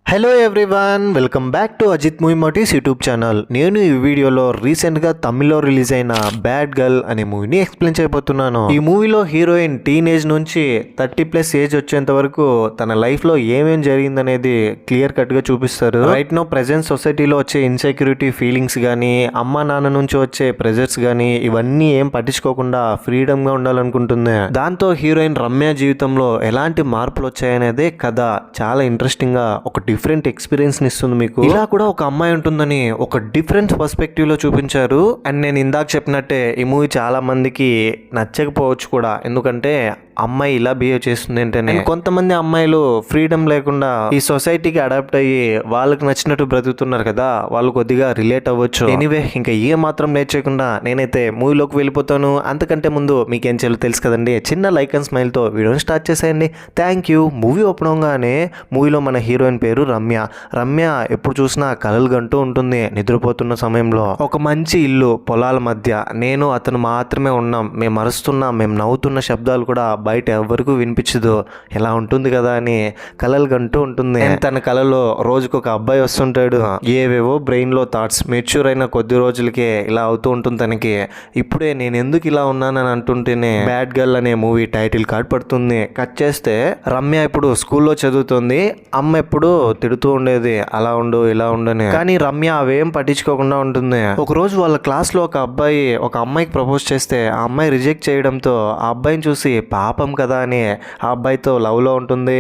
Hello everyone, welcome back to Ajith movie మోటీస్ YouTube channel. నేను ఈ వీడియోలో రీసెంట్గా తమిళ్లో రిలీజ్ అయిన బ్యాడ్ గర్ల్ అనే మూవీని ఎక్స్ప్లెయిన్ చేయబోతున్నాను. ఈ మూవీలో హీరోయిన్ టీనేజ్ నుంచి 30+ ఏజ్ వచ్చేంత వరకు తన లైఫ్లో ఏమేం జరిగిందనేది క్లియర్ కట్గా చూపిస్తారు. రైట్ నో ప్రెజెంట్ సొసైటీలో వచ్చే ఇన్సెక్యూరిటీ ఫీలింగ్స్ కానీ, అమ్మ నాన్న నుంచి వచ్చే ప్రెజర్స్ కానీ ఇవన్నీ ఏం పట్టించుకోకుండా ఫ్రీడమ్గా ఉండాలనుకుంటుంది. దాంతో హీరోయిన్ రమ్య జీవితంలో ఎలాంటి మార్పులు వచ్చాయనేదే కథ చాలా ఇంట్రెస్టింగ్గా ఒక డిఫరెంట్ ఎక్స్పీరియన్స్ని ఇస్తుంది మీకు. ఇలా కూడా ఒక అమ్మాయి ఉంటుందని ఒక డిఫరెంట్ పర్స్పెక్టివ్లో చూపించారు. అండ్ నేను ఇందాక చెప్పినట్టే ఈ మూవీ చాలా మందికి నచ్చకపోవచ్చు కూడా, ఎందుకంటే అమ్మాయి ఇలా బిహేవ్ చేస్తుంది ఏంటనే. కొంతమంది అమ్మాయిలు ఫ్రీడమ్ లేకుండా ఈ సొసైటీకి అడాప్ట్ అయ్యి వాళ్ళకి నచ్చినట్టు బ్రతుకుతున్నారు కదా, వాళ్ళు కొద్దిగా రిలేట్ అవ్వచ్చు. ఎనీవే, ఇంకా ఏ మాత్రం లేట్ చేయకుండా నేనైతే మూవీలోకి వెళ్ళిపోతాను. అంతకంటే ముందు మీకేం చేయాలో తెలుసు కదండి, చిన్న లైక్ అండ్ స్మైల్తో వీడియోని స్టార్ట్ చేసేయండి. Thank you. మూవీ ఓపెన్ అవగానే మూవీలో మన హీరోయిన్ పేరు రమ్య. రమ్య ఎప్పుడు చూసినా కలలు గంటూ ఉంటుంది. నిద్రపోతున్న సమయంలో ఒక మంచి ఇల్లు, పొలాల మధ్య నేను అతను మాత్రమే ఉన్నాం. మేము అరుస్తున్నాం, మేము నవ్వుతున్న శబ్దాలు కూడా బయట ఎవరికి వినిపించదు. ఎలా ఉంటుంది కదా అని కలలు గంటూ ఉంటుంది. తన కలలో రోజుకు ఒక అబ్బాయి వస్తుంటాడు. ఏవేవో బ్రెయిన్లో థాట్స్. మెచ్యూర్ అయిన కొద్ది రోజులకే ఇలా అవుతూ ఉంటుంది తనకి. ఇప్పుడే నేను ఎందుకు ఇలా ఉన్నానని అంటుంటేనే బ్యాడ్ గర్ల్ అనే మూవీ టైటిల్ కార్డ్ పడుతుంది. కట్ చేస్తే రమ్య ఇప్పుడు స్కూల్లో చదువుతుంది. అమ్మ ఎప్పుడు తిడుతూ ఉండేది, అలా ఉండు ఇలా ఉండని. కానీ రమ్య అవేం పట్టించుకోకుండా ఉంటుంది. ఒక రోజు వాళ్ళ క్లాస్లో ఒక అబ్బాయి ఒక అమ్మాయికి ప్రపోజ్ చేస్తే ఆ అమ్మాయి రిజెక్ట్ చేయడంతో ఆ అబ్బాయిని చూసి పాపం కదా అని ఆ అబ్బాయితో లవ్ లో ఉంటుంది.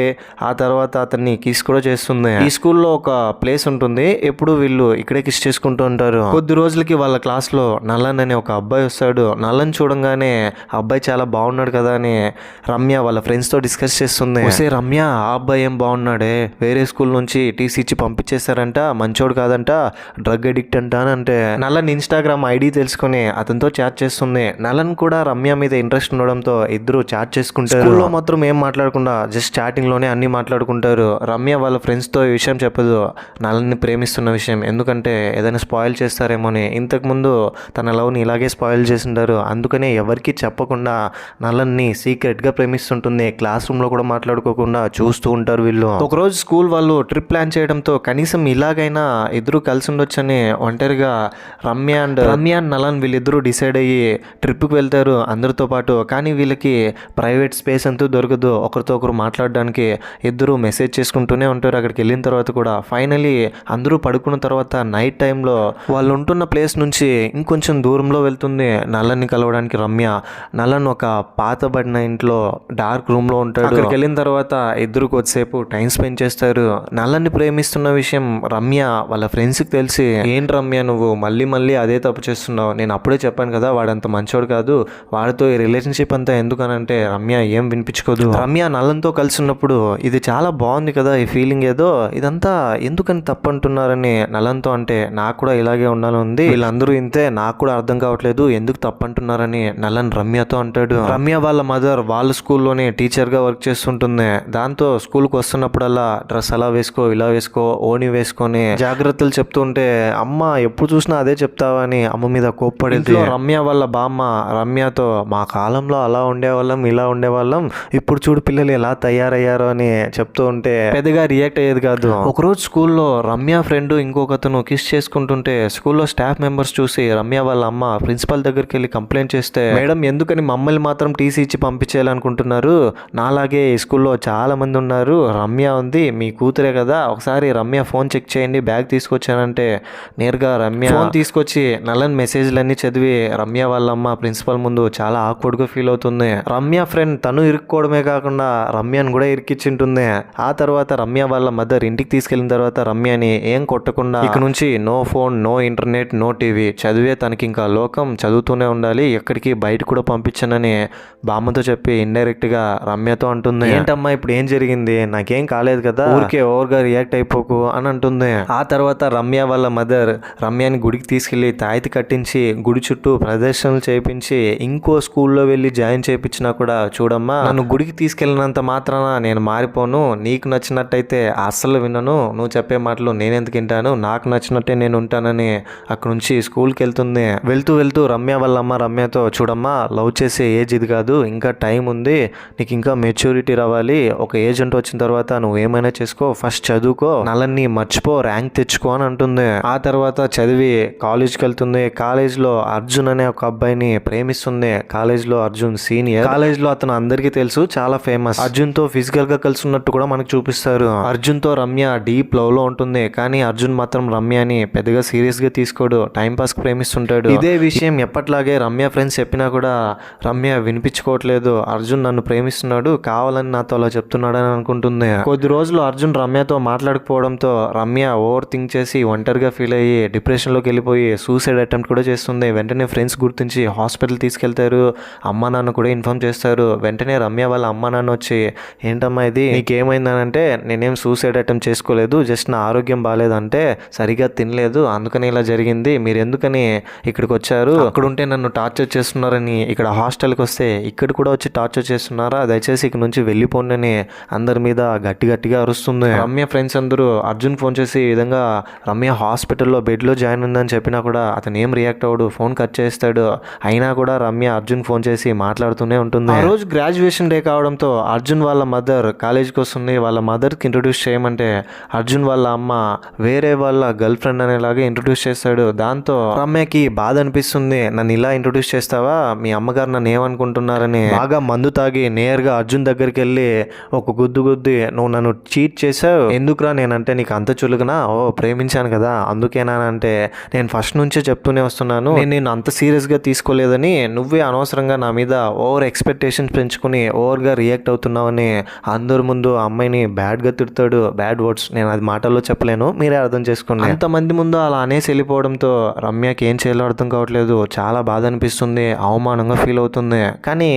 ఆ తర్వాత అతన్ని కిస్ కూడా చేస్తుంది. ఈ స్కూల్లో ఒక ప్లేస్ ఉంటుంది, ఎప్పుడు వీళ్ళు ఇక్కడే కిస్ చేసుకుంటూ ఉంటారు. కొద్ది రోజులకి వాళ్ళ క్లాస్ లో నల్లన్ అనే ఒక అబ్బాయి వస్తాడు. నల్లన్ చూడంగానే ఆ అబ్బాయి చాలా బాగున్నాడు కదా అని రమ్య వాళ్ళ ఫ్రెండ్స్ తో డిస్కస్ చేస్తుంది. రమ్య, ఆ అబ్బాయి ఏం బాగున్నాడే, వేరే స్కూల్ నుంచి టీసీ ఇచ్చి పంపించేశారంట, మంచోడు కాదంట, డ్రగ్ అడిక్ట్ అంట అని అంటే నల్లన్ ఇన్స్టాగ్రామ్ ఐడి తెలుసుకుని అతనితో చాట్ చేస్తుంది. నల్లన్ కూడా రమ్య మీద ఇంట్రెస్ట్ ఉండడంతో ఇద్దరు చాట్ చేసుకుంటారు. స్కూల్లో మాత్రం ఏం మాట్లాడకుండా జస్ట్ చాటింగ్ లోనే అన్ని మాట్లాడుకుంటారు. రమ్య వాళ్ళ ఫ్రెండ్స్ తో ఈ విషయం చెప్పదు, నల్లన్ని ప్రేమిస్తున్న విషయం, ఎందుకంటే ఏదైనా స్పాయిల్ చేస్తారేమోని. ఇంతకు ముందు తన లవ్ ని ఇలాగే స్పాయిల్ చేసింటారు. అందుకనే ఎవరికి చెప్పకుండా నల్లన్ని సీక్రెట్ గా ప్రేమిస్తుంటుంది. క్లాస్ రూమ్ లో కూడా మాట్లాడుకోకుండా చూస్తూ ఉంటారు వీళ్ళు. ఒకరోజు స్కూల్ వాళ్ళు ట్రిప్ ప్లాన్ చేయడంతో కనీసం ఇలాగైనా ఇద్దరు కలిసి ఉండొచ్చని ఒంటరిగా రమ్య అండ్ నలన్ వీళ్ళిద్దరూ డిసైడ్ అయ్యి ట్రిప్కి వెళ్తారు అందరితో పాటు. కానీ వీళ్ళకి ప్రైవేట్ స్పేస్ అంటూ దొరకదు ఒకరితో ఒకరు మాట్లాడడానికి. ఇద్దరు మెసేజ్ చేసుకుంటూనే ఉంటారు అక్కడికి వెళ్ళిన తర్వాత కూడా. ఫైనలీ అందరూ పడుకున్న తర్వాత నైట్ టైంలో వాళ్ళు ఉంటున్న ప్లేస్ నుంచి ఇంకొంచెం దూరంలో వెళ్తుంది నల్లన్ని కలవడానికి రమ్య. నల్లన్ ఒక పాతబడిన ఇంట్లో డార్క్ రూమ్ లో ఉంటాడు. అక్కడికి వెళ్ళిన తర్వాత ఇద్దరు కొద్దిసేపు టైం స్పెండ్ చేస్తారు. నల్లన్ని ప్రేమిస్తున్న విషయం రమ్య వాళ్ళ ఫ్రెండ్స్కి తెలిసి, ఏంటి రమ్య నువ్వు మళ్ళీ మళ్ళీ అదే తప్పు చేస్తున్నావు, నేను అప్పుడే చెప్పాను కదా వాడంత మంచోడు కాదు, వాడితో ఈ రిలేషన్షిప్ అంతా ఎందుకనంటే రమ్య ఏం వినిపించుకోదు. రమ్య నల్లన్తో కలిసి ఉన్నప్పుడు ఇది చాలా బాగుంది కదా ఈ ఫీలింగ్, ఏదో ఇదంతా ఎందుకని తప్పు అంటున్నారని నల్లన్తో అంటే, నాకు కూడా ఇలాగే ఉండాలని ఉంది, వీళ్ళందరూ ఇంతే, నాకు కూడా అర్థం కావట్లేదు ఎందుకు తప్పు అంటున్నారని నల్లన్ రమ్యతో అంటాడు. రమ్య వాళ్ళ మదర్ వాళ్ళ స్కూల్లోనే టీచర్ గా వర్క్ చేస్తుంటుంది. దాంతో స్కూల్కి వస్తున్నప్పుడల్లా డ్రెస్ అలా వేసుకో, ఇలా వేసుకో, ఓని వేసుకొని జాగ్రత్తలు చెప్తుంటే అమ్మ ఎప్పుడు చూసినా అదే చెప్తావా అని అమ్మ మీద కోప్పడేది. రమ్య వాళ్ళ బామ్మ రమ్యతో, మా కాలంలో అలా ఉండేవాళ్ళం, ఇలా ఉండేవాళ్ళం, ఇప్పుడు చూడు పిల్లలు ఎలా తయారయ్యారో అని చెప్తూ ఉంటే పెద్దగా రియాక్ట్ అయ్యేది కాదు. ఒకరోజు స్కూల్లో రమ్య ఫ్రెండ్ ఇంకొకతను కిస్ చేసుకుంటుంటే స్కూల్లో స్టాఫ్ మెంబర్స్ చూసి రమ్య వాళ్ళ అమ్మ ప్రిన్సిపల్ దగ్గరికి వెళ్ళి కంప్లైంట్ చేస్తే, మేడం ఎందుకని మమ్మల్ని మాత్రం టీసీ ఇచ్చి పంపించేయాలనుకుంటున్నారు, నాలాగే ఈ స్కూల్లో చాలా మంది ఉన్నారు, రమ్య ఉంది మీ కూతురే కదా, ఒకసారి రమ్య ఫోన్ చెక్ చేయండి, బ్యాగ్ తీసుకొచ్చానంటే నేరుగా రమ్య ఫోన్ తీసుకొచ్చి నల్లన్ మెసేజ్లన్నీ చదివి రమ్య వాళ్ళమ్మ ప్రిన్సిపల్ ముందు చాలా ఆక్వర్డ్ గా ఫీల్ అవుతుంది. రమ్య ఫ్రెండ్ తను ఇరుక్కోవడమే కాకుండా రమ్యను కూడా ఇరికిచ్చింటుంది. ఆ తర్వాత రమ్య వాళ్ళ మదర్ ఇంటికి తీసుకెళ్లిన తర్వాత రమ్యని ఏం కొట్టకుండా ఇక నుంచి no phone, no internet, no TV, చదివే తనకి ఇంకా లోకం, చదువుతూనే ఉండాలి, ఎక్కడికి బయట కూడా పంపించనని బామ్మతో చెప్పి ఇండైరెక్ట్ గా రమ్యతో అంటుంది. ఏంటమ్మా ఇప్పుడు ఏం జరిగింది, నాకేం కాలేదు కదా, ఊరికే ఓవర్గా రియాక్ట్ అయిపోకు అని అంటుంది. ఆ తర్వాత రమ్య వాళ్ళ మదర్ రమ్యని గుడికి తీసుకెళ్లి తాయితి కట్టించి గుడి చుట్టూ ప్రదర్శనలు చేయించి ఇంకో స్కూల్లో వెళ్ళి జాయిన్ చేయించినా కూడా చూడమ్మా, నన్ను గుడికి తీసుకెళ్ళినంత మాత్రాన నేను మారిపోను, నీకు నచ్చినట్టయితే అస్సలు వినను, నువ్వు చెప్పే మాటలు నేనెందుకు వింటాను, నాకు నచ్చినట్టే నేను ఉంటానని అక్కడ నుంచి స్కూల్కి వెళ్తుంది. వెళ్తూ వెళ్తూ రమ్య వాళ్ళ అమ్మ రమ్యతో, చూడమ్మా లవ్ చేసే ఏజ్ ఇది కాదు, ఇంకా టైం ఉంది, నీకు ఇంకా మెచ్యూరిటీ రావాలి, ఒక ఏజ్ అంటూ వచ్చిన తర్వాత నువ్వు ఏమైనా చేసుకో, ఫస్ట్ చదువుకో, నలన్ని మర్చిపో, ర్యాంక్ తెచ్చుకో అని అంటుంది. ఆ తర్వాత చదివి కాలేజ్కి వెళ్తుంది. కాలేజ్లో అర్జున్ అనే ఒక అబ్బాయిని ప్రేమిస్తుంది. కాలేజ్లో అర్జున్ సీనియర్, కాలేజ్లో అతను అందరికీ తెలుసు, చాలా ఫేమస్. అర్జున్ తో ఫిజికల్ గా కలిసి ఉన్నట్టు కూడా మనకు చూపిస్తారు. అర్జున్ తో రమ్య డీప్ లవ్ లో ఉంటుంది, కానీ అర్జున్ మాత్రం రమ్యని పెద్దగా సీరియస్ గా తీసుకోడు, టైం పాస్ ప్రేమిస్తుంటాడు. ఇదే విషయం ఎప్పట్లాగే రమ్య ఫ్రెండ్స్ చెప్పినా కూడా రమ్య వినిపించుకోవట్లేదు. అర్జున్ నన్ను ప్రేమిస్తున్నాడు, కావాలని నాతో అలా చెప్తున్నాడు అని అనుకుంటుంది. కొద్ది రోజులు అర్జున్ రమ్యతో మాట్లాడకపోవడంతో రమ్య ఓవర్ థింక్ చేసి ఒంటరిగా ఫీల్ అయ్యి డిప్రెషన్ లోకి వెళ్ళిపోయి సూసైడ్ అటెంప్ట్ కూడా చేస్తుంది. వెంటనే ఫ్రెండ్స్ గుర్తించి హాస్పిటల్ తీసుకెళ్తారు. అమ్మ నాన్న కూడా ఇన్ఫార్మ్ చేస్తారు. వెంటనే రమ్య వాళ్ళ అమ్మ నాన్న వచ్చి, ఏంటమ్మా ఇది, నీకేమైందనంటే, నేనేం సూసైడ్ అటెంప్ట్ చేసుకోలేదు, జస్ట్ నా ఆరోగ్యం బాగాలేదంటే సరిగా తినలేదు, అందుకని ఇలా జరిగింది, మీరు ఎందుకని ఇక్కడికి వచ్చారు, అక్కడ ఉంటే నన్ను టార్చర్ చేస్తున్నారని ఇక్కడ హాస్టల్కి వస్తే ఇక్కడ కూడా వచ్చి టార్చర్ చేస్తున్నారా, దయచేసి ఇక్కడ నుంచి వెళ్ళిపోండి అని అందరి మీద గట్టి గట్టిగా అరుస్తుంది. రమ్య ఫ్రెండ్స్ అందరూ అర్జున్ ఫోన్ చేసి ఈ విధంగా రమ్య హాస్పిటల్లో బెడ్లో జాయిన్ ఉందని చెప్పినా కూడా అతను ఏం రియాక్ట్ అవ్వడు, ఫోన్ కట్ చేస్తాడు. అయినా కూడా రమ్య అర్జున్ ఫోన్ చేసి మాట్లాడుతూనే ఉంటుంది. ఆ రోజు గ్రాడ్యుయేషన్ డే కావడంతో అర్జున్ వాళ్ళ మదర్ కాలేజ్కి వస్తుంది. వాళ్ళ మదర్కి ఇంట్రొడ్యూస్ చేయమంటే అర్జున్ వాళ్ళ అమ్మ వేరే వాళ్ళ గర్ల్ ఫ్రెండ్ అనేలాగా ఇంట్రొడ్యూస్ చేస్తాడు. దాంతో రమ్యకి బాధ అనిపిస్తుంది, నన్ను ఇలా ఇంట్రొడ్యూస్ చేస్తావా, మీ అమ్మగారు నన్ను ఏమనుకుంటున్నారని బాగా మందు తాగి నేరుగా అర్జున్ దగ్గరికి వెళ్ళి ఒక గుద్ది, నువ్వు నన్ను చీట్ చేసావు, ఎందుకురా, నేనంటే నీకు అంత చులుగునా, ఓ ప్రేమించాను కదా అందుకేనా అంటే, నేను ఫస్ట్ నుంచే చెప్తూనే వస్తున్నాను, నేను అంత సీరియస్గా తీసుకోలేదని, నువ్వే అనవసరంగా నా మీద ఓవర్ ఎక్స్పెక్టేషన్స్ పెంచుకుని ఓవర్గా రియాక్ట్ అవుతున్నావని అందరి ముందు అమ్మాయిని బ్యాడ్గా తిడతాడు. బ్యాడ్ వర్డ్స్, నేను అది మాటల్లో చెప్పలేను, మీరే అర్థం చేసుకోండి. అంతమంది ముందు అలా అనేసి వెళ్ళిపోవడంతో రమ్యకి ఏం చేయాలో అర్థం కావట్లేదు. చాలా బాధ అనిపిస్తుంది, అవమానంగా ఫీల్ అవుతుంది, కానీ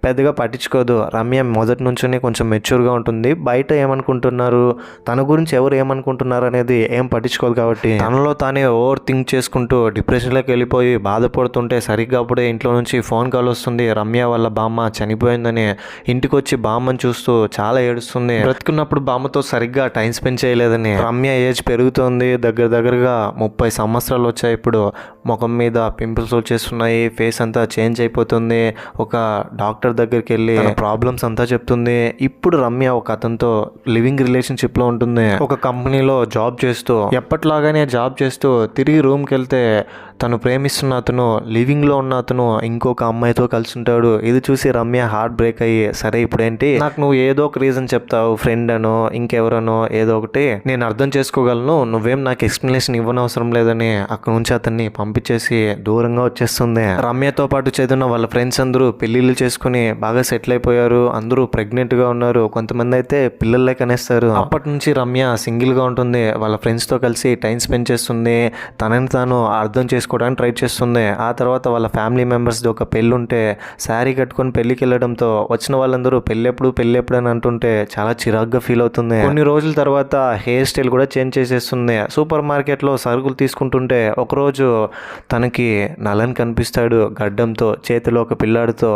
పెద్దగా పట్టించుకోదు. రమ్య మొదటి నుంచి కొంచెం మెచ్యూర్గా ఉంటుంది. బయట ఏమనుకుంటున్నారు, తన గురించి ఎవరు ఏమనుకుంటున్నారు అనేది ఏం పట్టించుకోదు. కాబట్టి తనలో తానే ఓవర్ థింక్ చేసుకుంటూ డిప్రెషన్లోకి వెళ్ళిపోయి బాధపడుతుంటే సరిగ్గా అప్పుడే ఇంట్లో నుంచి ఫోన్ కాల్ వస్తుంది. రమ్య వాళ్ళ బామ్మ చనిపోయిందని. ఇంటికి వచ్చి బామ్మని చూస్తూ చాలా ఏడుస్తుంది. బ్రతుకున్నప్పుడు బామ్మతో సరిగ్గా టైం స్పెండ్ చేయలేదని. రమ్య ఏజ్ పెరుగుతోంది, దగ్గరగా 30 సంవత్సరాలు వచ్చాయి. ఇప్పుడు ముఖం మీద పింపుల్స్ వచ్చేస్తున్నాయి, ఫేస్ అంతా చేంజ్ అయిపోతుంది. ఒక డాక్టర్ దగ్గరికి వెళ్ళి ప్రాబ్లమ్స్ అంతా చెప్తుంది. ఇప్పుడు రమ్య ఒక అతనితో లివింగ్ రిలేషన్షిప్ లో ఉంటుంది. ఒక కంపెనీలో జాబ్ చేస్తూ ఎప్పట్లాగానే జాబ్ చేస్తూ తిరిగి రూమ్కి వెళ్తే తను ప్రేమిస్తున్న అతను, లివింగ్లో ఉన్న అతను ఇంకొక అమ్మాయితో కలిసి ఉంటాడు. ఇది చూసి రమ్య హార్ట్ బ్రేక్ అయ్యి, సరే ఇప్పుడేంటి, నాకు నువ్వు ఏదో ఒక రీజన్ చెప్తావు, ఫ్రెండ్ అనో ఇంకెవరనో ఏదో ఒకటి, నేను అర్థం చేసుకోగలను, నువ్వేం నాకు ఎక్స్ప్లెనేషన్ ఇవ్వనవసరం లేదని అక్కడ నుంచి అతన్ని పంపించేసి దూరంగా వచ్చేస్తుంది. రమ్యతో పాటు చదివిన వాళ్ళ ఫ్రెండ్స్ అందరూ పెళ్లిళ్ళు చేసుకుని బాగా సెటిల్ అయిపోయారు. అందరూ ప్రెగ్నెంట్గా ఉన్నారు, కొంతమంది అయితే పిల్లలే కనేస్తారు. అప్పటి నుంచి రమ్య సింగిల్గా ఉంటుంది. వాళ్ళ ఫ్రెండ్స్తో కలిసి టైం స్పెండ్ చేస్తుంది, తనని తాను అర్థం చేసుకోవడానికి ట్రై చేస్తుంది. ఆ తర్వాత వాళ్ళ ఫ్యామిలీ మెంబర్స్ది ఒక పెళ్ళి ఉంటే శారీ కట్టుకొని పెళ్ళికి వెళ్ళడంతో వచ్చిన వాళ్ళందరూ పెళ్ళెప్పుడు అని అంటుంటే చాలా చిరాగ్గా ఫీల్ అవుతుంది. కొన్ని రోజుల తర్వాత హెయిర్ స్టైల్ కూడా చేంజ్ చేసేస్తుంది. సూపర్ మార్కెట్లో సరుకులు తీసుకుంటుంటే ఒకరోజు తనకి నలన్ కనిపిస్తాడు గడ్డంతో, చేతిలో ఒక పిల్లాడితో.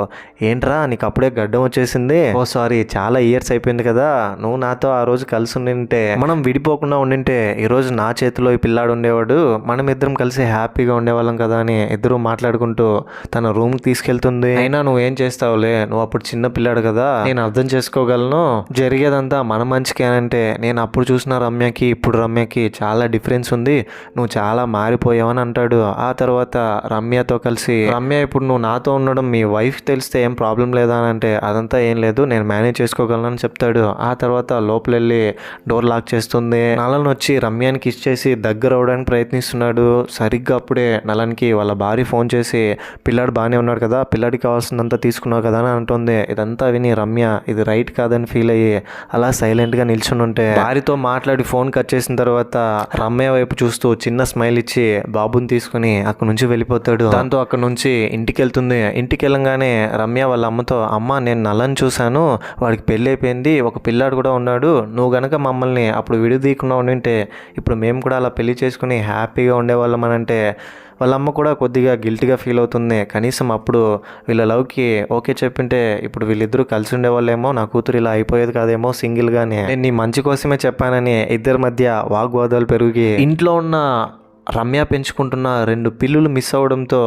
ఏంట్రా నీకు అప్పుడే గడ్డం వచ్చేసింది, ఓ సారీ చాలా ఇయర్స్ అయిపోయింది కదా, నువ్వు నాతో ఆ రోజు కలిసి ఉండింటే, మనం విడిపోకుండా ఉండింటే ఈరోజు నా చేతిలో ఈ పిల్లాడు ఉండేవాడు, మనం ఇద్దరం కలిసి హ్యాపీగా ఉండేవాళ్ళం కదా అని ఇద్దరు మాట్లాడుకుంటూ తన రూమ్కి తీసుకెళ్తుంది. అయినా నువ్వేం చేస్తావులే, నువ్వు అప్పుడు చిన్న పిల్లాడు కదా, నేను అర్థం చేసుకోగలను, జరిగేదంతా మన మంచికే అంటే, నేను అప్పుడు చూసిన రమ్యకి ఇప్పుడు రమ్యకి చాలా డిఫరెన్స్ ఉంది, నువ్వు చాలా మారిపోయావని అంటాడు. ఆ తర్వాత రమ్యతో కలిసి, రమ్య ఇప్పుడు నువ్వు నాతో ఉండడం మీ వైఫ్ తెలిస్తే ఏం ప్రాబ్లం లేదా అని అంటే, అదంతా ఏం లేదు, నేను మేనేజ్ చేసుకోగలను అని చెప్తాడు. ఆ తర్వాత లోపలెళ్ళి డోర్ లాక్ చేస్తుంది. నలన్ వచ్చి రమ్యాని కిస్ చేసి దగ్గర అవడానికి ప్రయత్నిస్తున్నాడు. సరిగ్గా అప్పుడే నలన్కి వాళ్ళ భార్య ఫోన్ చేసి, పిల్లాడు బాగానే ఉన్నాడు కదా, పిల్లాడికి కావాల్సిందంతా తీసుకున్నావు కదా అని అంటుంది. ఇదంతా విని రమ్య ఇది రైట్ కాదని ఫీల్ అయ్యి అలా సైలెంట్గా నిల్చుని ఉంటే, భార్యతో మాట్లాడి ఫోన్ కట్ చేసిన తర్వాత రమ్య వైపు చూస్తూ చిన్న స్మైల్ ఇచ్చి బాబుని తీసుకుని అక్కడ నుంచి వెళ్ళిపోతాడు. దాంతో అక్కడ నుంచి ఇంటికి వెళ్తుంది. ఇంటికి వెళ్ళంగానే రమ్య వాళ్ళ అమ్మతో, అమ్మ నేను నలని చూశాను, వాడికి పెళ్ళి అయిపోయింది, ఒక పిల్లాడు కూడా ఉన్నాడు, నువ్వు గనక మమ్మల్ని అప్పుడు విడిదీయకుండా ఉండింటే ఇప్పుడు మేము కూడా అలా పెళ్లి చేసుకుని హ్యాపీగా ఉండేవాళ్ళం అని అంటే, వాళ్ళ అమ్మ కూడా కొద్దిగా గిల్టీగా ఫీల్ అవుతుంది. కనీసం అప్పుడు వీళ్ళ లవ్కి ఓకే చెప్పింటే ఇప్పుడు వీళ్ళిద్దరూ కలిసి ఉండేవాళ్ళేమో, నా కూతురు ఇలా అయిపోయేది కాదేమో సింగిల్గానే. నేను నీ మంచి కోసమే చెప్పానని ఇద్దరి మధ్య వాగ్వాదాలు పెరిగి ఇంట్లో ఉన్న రమ్య పెంచుకుంటున్న 2 పిల్లులు మిస్ అవడంతో,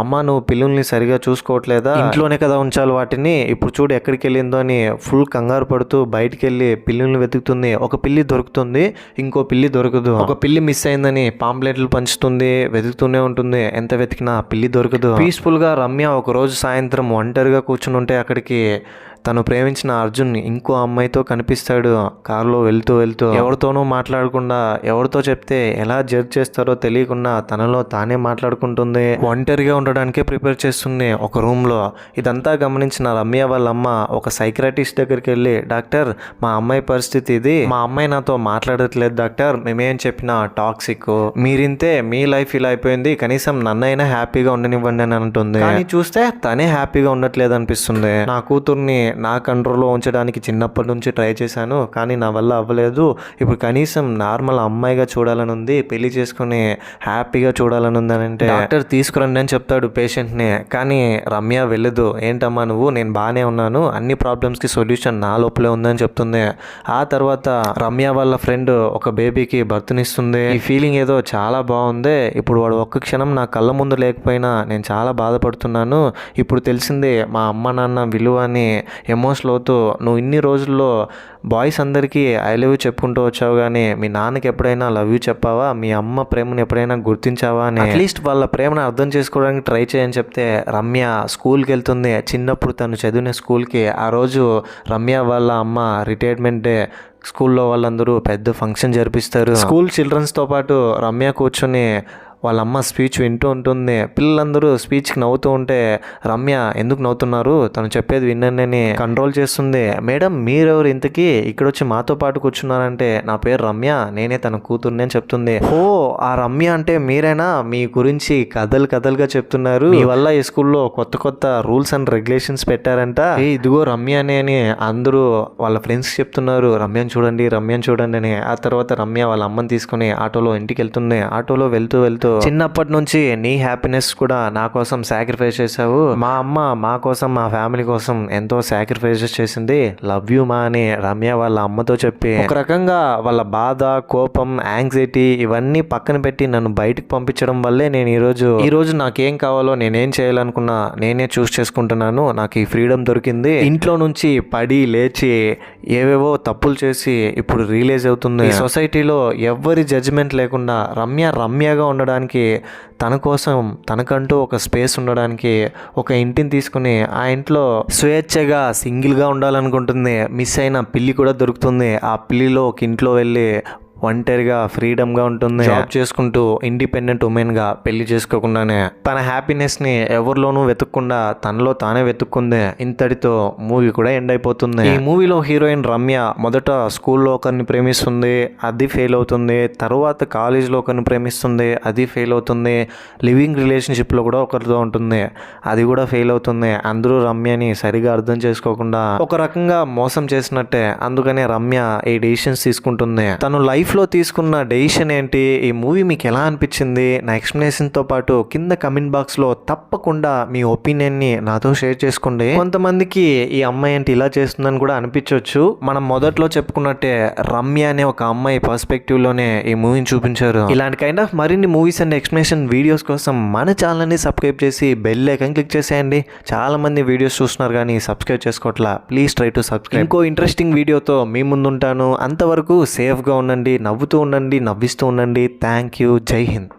అమ్మ నువ్వు పిల్లుల్ని సరిగా చూసుకోవట్లేదా, ఇంట్లోనే కదా ఉంచాలి వాటిని, ఇప్పుడు చూడు ఎక్కడికి వెళ్ళిందో అని ఫుల్ కంగారు పడుతూ బయటికి వెళ్ళి పిల్లుల్ని వెతుకుతుంది. ఒక పిల్లి దొరుకుతుంది, ఇంకో పిల్లి దొరకదు. ఒక పిల్లి మిస్ అయిందని పాంప్లెట్లు పంచుతుంది, వెతుకుతూనే ఉంటుంది. ఎంత వెతికినా పిల్లి దొరకదు. పీస్ఫుల్గా రమ్య ఒక రోజు సాయంత్రం ఒంటరిగా కూర్చుని ఉంటే అక్కడికి తను ప్రేమించిన అర్జున్ ఇంకో అమ్మాయితో కనిపిస్తాడు. కారులో వెళ్తూ ఎవరితోనూ మాట్లాడకుండా, ఎవరితో చెప్తే ఎలా జడ్జ్ చేస్తారో తెలియకుండా తనలో తానే మాట్లాడుకుంటుంది. ఒంటరిగా ఉండడానికే ప్రిపేర్ చేస్తుంది ఒక రూమ్లో. ఇదంతా గమనించిన రమ్య వాళ్ళ అమ్మ ఒక సైక్రాటిస్ట్ దగ్గరికి వెళ్ళి, డాక్టర్ మా అమ్మాయి పరిస్థితి ఇది, మా అమ్మాయి నాతో మాట్లాడట్లేదు డాక్టర్, మేమేం చెప్పినా టాక్సిక్, మీరింతే, మీ లైఫ్ ఇలా అయిపోయింది, కనీసం నన్నైనా హ్యాపీగా ఉండనివ్వండి అని అంటుంది. కానీ చూస్తే తనే హ్యాపీగా ఉండట్లేదు అనిపిస్తుంది. నా కూతుర్ని నా కంట్రోల్లో ఉంచడానికి చిన్నప్పటి నుంచి ట్రై చేశాను, కానీ నా వల్ల అవ్వలేదు. ఇప్పుడు కనీసం నార్మల్ అమ్మాయిగా చూడాలని ఉంది, పెళ్లి చేసుకుని హ్యాపీగా చూడాలని ఉంది అని అంటే డాక్టర్ తీసుకురండి అని చెప్తాడు పేషెంట్ని. కానీ రమ్య వెళ్ళదు. ఏంటమ్మా నువ్వు, నేను బాగానే ఉన్నాను, అన్ని ప్రాబ్లమ్స్కి సొల్యూషన్ నా లోపలే ఉందని చెప్తుంది. ఆ తర్వాత రమ్య వాళ్ళ ఫ్రెండ్ ఒక బేబీకి బర్త్నిస్తుంది. ఈ ఫీలింగ్ ఏదో చాలా బాగుంది, ఇప్పుడు వాడు ఒక్క క్షణం నా కళ్ళ ముందు లేకపోయినా నేను చాలా బాధపడుతున్నాను, ఇప్పుడు తెలిసిందే మా అమ్మ నాన్న విలువ అని ఎమోషనల్ అవుతూ, నువ్వు ఇన్ని రోజుల్లో బాయ్స్ అందరికీ ఐ లవ్ యూ చెప్పుకుంటూ వచ్చావు, కానీ మీ నాన్నకి ఎప్పుడైనా లవ్ యూ చెప్పావా, మీ అమ్మ ప్రేమను ఎప్పుడైనా గుర్తించావా అని అట్లీస్ట్ వాళ్ళ ప్రేమను అర్థం చేసుకోవడానికి ట్రై చేయని చెప్తే రమ్య స్కూల్కి వెళ్తుంది. చిన్నప్పుడు తను చదివిన స్కూల్కి ఆ రోజు రమ్య వాళ్ళ అమ్మ రిటైర్మెంట్ డే, స్కూల్లో వాళ్ళందరూ పెద్ద ఫంక్షన్ జరిపిస్తారు. స్కూల్ చిల్డ్రన్స్తో పాటు రమ్య కూర్చొని వాళ్ళ అమ్మ స్పీచ్ వింటూ ఉంటుంది. పిల్లలందరూ స్పీచ్కి నవ్వుతూ ఉంటే రమ్య ఎందుకు నవ్వుతున్నారు, తను చెప్పేది విన్నానని కంట్రోల్ చేస్తుంది. మేడం మీరెవరు ఇంతకీ ఇక్కడ వచ్చి మాతో పాటు కూర్చున్నారంటే, నా పేరు రమ్య, నేనే తన కూతుర్ని అని చెప్తుంది. ఓ ఆ రమ్య అంటే మీరేనా, మీ గురించి కథలుగా చెప్తున్నారు, మీ వల్ల ఈ స్కూల్లో కొత్త రూల్స్ అండ్ రెగ్యులేషన్స్ పెట్టారంట, ఇదిగో రమ్యనే అని అందరూ వాళ్ళ ఫ్రెండ్స్కి చెప్తున్నారు, రమ్యని చూడండి అని. ఆ తర్వాత రమ్య వాళ్ళ అమ్మని తీసుకుని ఆటోలో ఇంటికి వెళ్తుంది. ఆటోలో వెళ్తూ చిన్నప్పటి నుంచి నీ హ్యాపీనెస్ కూడా నా కోసం సాక్రిఫైస్ చేసావు, మా అమ్మ మా కోసం మా ఫ్యామిలీ కోసం ఎంతో సాక్రిఫైసెస్ చేసింది, లవ్ యూ మా అని రమ్య వాళ్ళ అమ్మతో చెప్పి ఒక రకంగా వాళ్ళ బాధ, కోపం, యాంగ్జైటీ ఇవన్నీ పక్కన పెట్టి నన్ను బయటకు పంపించడం వల్లే నేను ఈ రోజు నాకేం కావాలో నేనేం చేయాలనుకున్నా నేనే చూస్ చేసుకుంటున్నాను, నాకు ఈ ఫ్రీడమ్ దొరికింది. ఇంట్లో నుంచి పడి లేచి ఏవేవో తప్పులు చేసి ఇప్పుడు రియలైజ్ అవుతుంది, సొసైటీలో ఎవ్వరి జడ్జిమెంట్ లేకుండా రమ్యగా ఉండడానికి, తన కోసం తనకంటూ ఒక స్పేస్ ఉండడానికి ఒక ఇంటిని తీసుకుని ఆ ఇంట్లో స్వేచ్ఛగా సింగిల్గా ఉండాలనుకుంటుంది. మిస్ అయిన పిల్లి కూడా దొరుకుతుంది. ఆ పిల్లిలో ఒక ఇంట్లో వెళ్ళి ఒంటరిగా ఫ్రీడమ్గా ఉంటుంది. జాబ్ చేసుకుంటూ ఇండిపెండెంట్ ఉమెన్గా పెళ్లి చేసుకోకుండానే తన హ్యాపీనెస్ని ఎవరిలోనూ వెతుక్కుండా తనలో తానే వెతుక్కుంది. ఇంతటితో మూవీ కూడా ఎండ్ అయిపోతుంది. ఈ మూవీలో హీరోయిన్ రమ్య మొదట స్కూల్లో ఒకరిని ప్రేమిస్తుంది, అది ఫెయిల్ అవుతుంది. తర్వాత కాలేజ్లో ఒకరిని ప్రేమిస్తుంది, అది ఫెయిల్ అవుతుంది. లివింగ్ రిలేషన్షిప్లో కూడా ఒకరితో ఉంటుంది, అది కూడా ఫెయిల్ అవుతుంది. అందరూ రమ్యని సరిగా అర్థం చేసుకోకుండా ఒక రకంగా మోసం చేసినట్టే. అందుకనే రమ్య ఈ డెసిషన్స్ తీసుకుంటుంది. తను లైఫ్లో తీసుకున్న డెసిషన్ ఏంటి, ఈ మూవీ మీకు ఎలా అనిపించింది, నా ఎక్స్ప్లెనేషన్తో పాటు కింద కమెంట్ బాక్స్లో తప్పకుండా మీ ఒపీనియన్ని నాతో షేర్ చేసుకోండి. కొంతమందికి ఈ అమ్మాయి అంటే ఇలా చేస్తుందని కూడా అనిపించవచ్చు. మనం మొదట్లో చెప్పుకున్నట్టే రమ్య అనే ఒక అమ్మాయి పర్స్పెక్టివ్లోనే ఈ మూవీని చూపించారు. ఇలాంటి కైండ్ ఆఫ్ మరిన్ని మూవీస్ అండ్ ఎక్స్ప్లెనేషన్ వీడియోస్ కోసం మన ఛానల్ని సబ్స్క్రైబ్ చేసి బెల్ ఐకాన్ క్లిక్ చేసేయండి. చాలా మంది వీడియోస్ చూస్తున్నారు కానీ సబ్స్క్రైబ్ చేసుకోవట్లా, ప్లీజ్ ట్రై టు సబ్స్క్రైబ్. ఇంకో ఇంట్రెస్టింగ్ వీడియోతో మీ ముందుంటాను. అంతవరకు సేఫ్గా ఉండండి, నవ్వుతూ ఉండండి, నవ్విస్తూ ఉండండి. Thank you. జై హింద్.